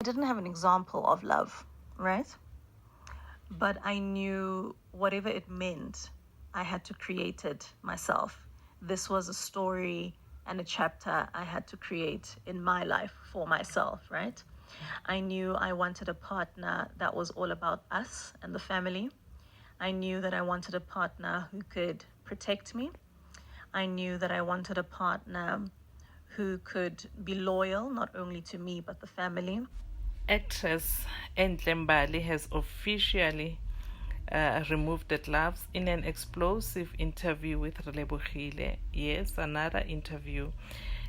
didn't have an example of love, right? But I knew whatever it meant, I had to create it myself. This was a story and a chapter I had to create in my life for myself, right? I knew I wanted a partner that was all about us and the family. I knew that I wanted a partner who could protect me. I knew that I wanted a partner who could be loyal, not only to me, but the family. Actress Enhle Mbali has officially removed the gloves in an explosive interview with Relebogile. Yes, another interview.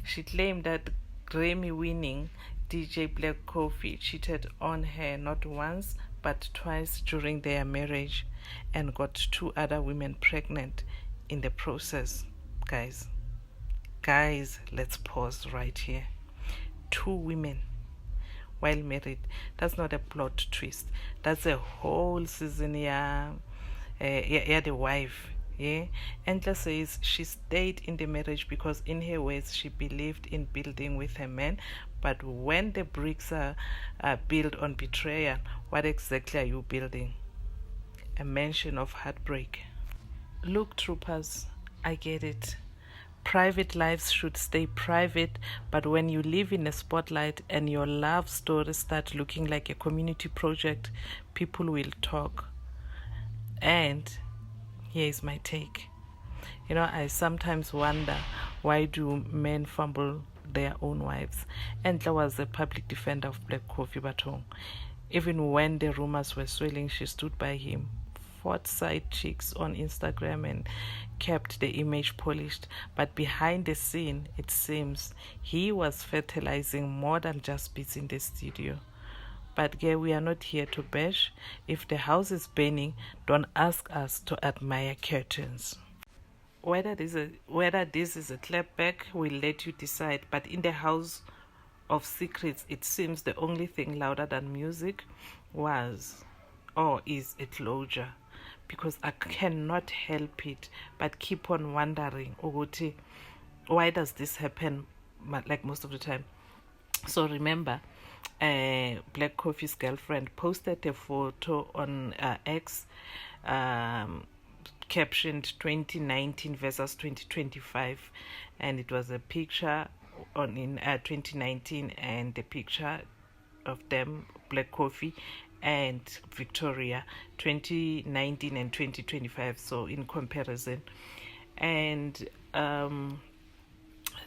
She claimed that Grammy-winning DJ Black Coffee cheated on her not once but twice during their marriage and got 2 other women pregnant in the process. Guys, let's pause right here. 2 women while married, that's not a plot twist, that's a whole season. Yeah, the wife. Yeah, Enhle says she stayed in the marriage because in her words she believed in building with a man, but when the bricks are built on betrayal, what exactly are you building? A mansion of heartbreak. Look, troopers, I get it. Private lives should stay private, but when you live in a spotlight and your love stories start looking like a community project, people will talk. And here's my take. I sometimes wonder, why do men fumble their own wives? Enhle was a public defender of Black Coffee Batong. Even when the rumors were swelling, she stood by him, fought side chicks on Instagram and kept the image polished. But behind the scene, it seems he was fertilizing more than just beats in the studio. But girl, we are not here to bash. If the house is burning, don't ask us to admire curtains. Whether this is a clapback, we'll let you decide. But in the house of secrets, it seems the only thing louder than music was or is a closure. Because I cannot help it but keep on wondering, Oguti, why does this happen like most of the time? So remember, Black Coffee's girlfriend posted a photo on X, captioned 2019 versus 2025, and it was a picture in 2019 and the picture of them, Black Coffee and Victoria, 2019 and 2025, so in comparison. And a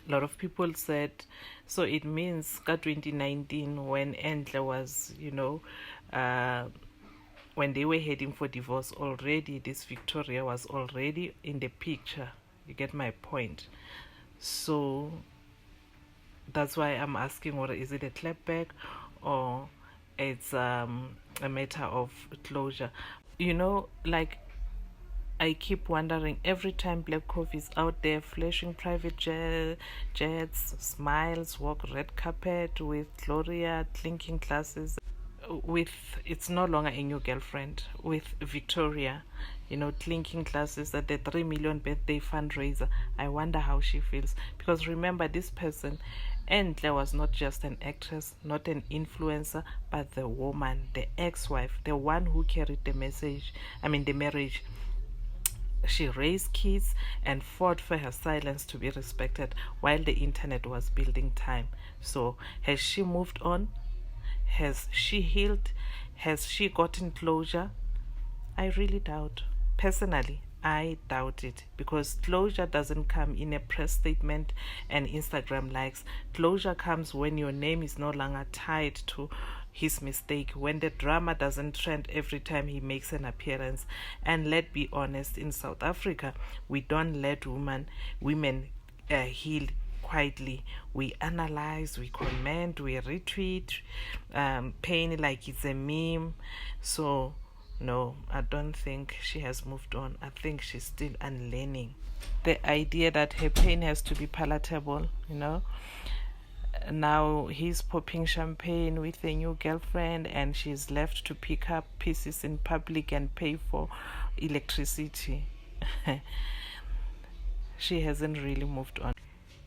lot of people said, so it means 2019, when Enhle was, when they were heading for divorce already, this Victoria was already in the picture. You get my point? So that's why I'm asking, what is it, a clapback or it's a matter of closure? Like, I keep wondering, every time Black Coffee is out there flashing private jets, smiles, walk red carpet with Gloria, clinking glasses, it's no longer a new girlfriend, with Victoria, clinking glasses at the 3 million birthday fundraiser. I wonder how she feels, because remember, this person, Enhle, was not just an actress, not an influencer, but the woman, the ex-wife, the one who carried the marriage. She raised kids and fought for her silence to be respected while the internet was building time. So has she moved on? Has she healed? Has she gotten closure? I really doubt. Personally, I doubt it, because closure doesn't come in a press statement and Instagram likes. Closure comes when your name is no longer tied to his mistake, when the drama doesn't trend every time he makes an appearance. And let's be honest, in South Africa, we don't let women heal quietly. We analyze, we comment, we retweet, pain like it's a meme. So no, I don't think she has moved on. I think she's still unlearning. The idea that her pain has to be palatable, Now he's popping champagne with a new girlfriend and she's left to pick up pieces in public and pay for electricity. She hasn't really moved on.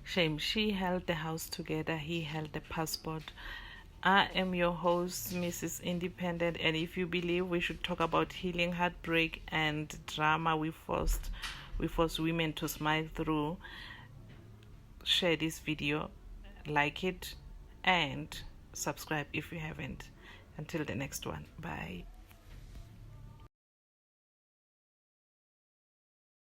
Shame. She held the house together, he held the passport. I am your host, Mrs. Independent, and if you believe we should talk about healing, heartbreak, and drama we force women to smile through, share this video, like it, and subscribe if you haven't. Until the next one, bye.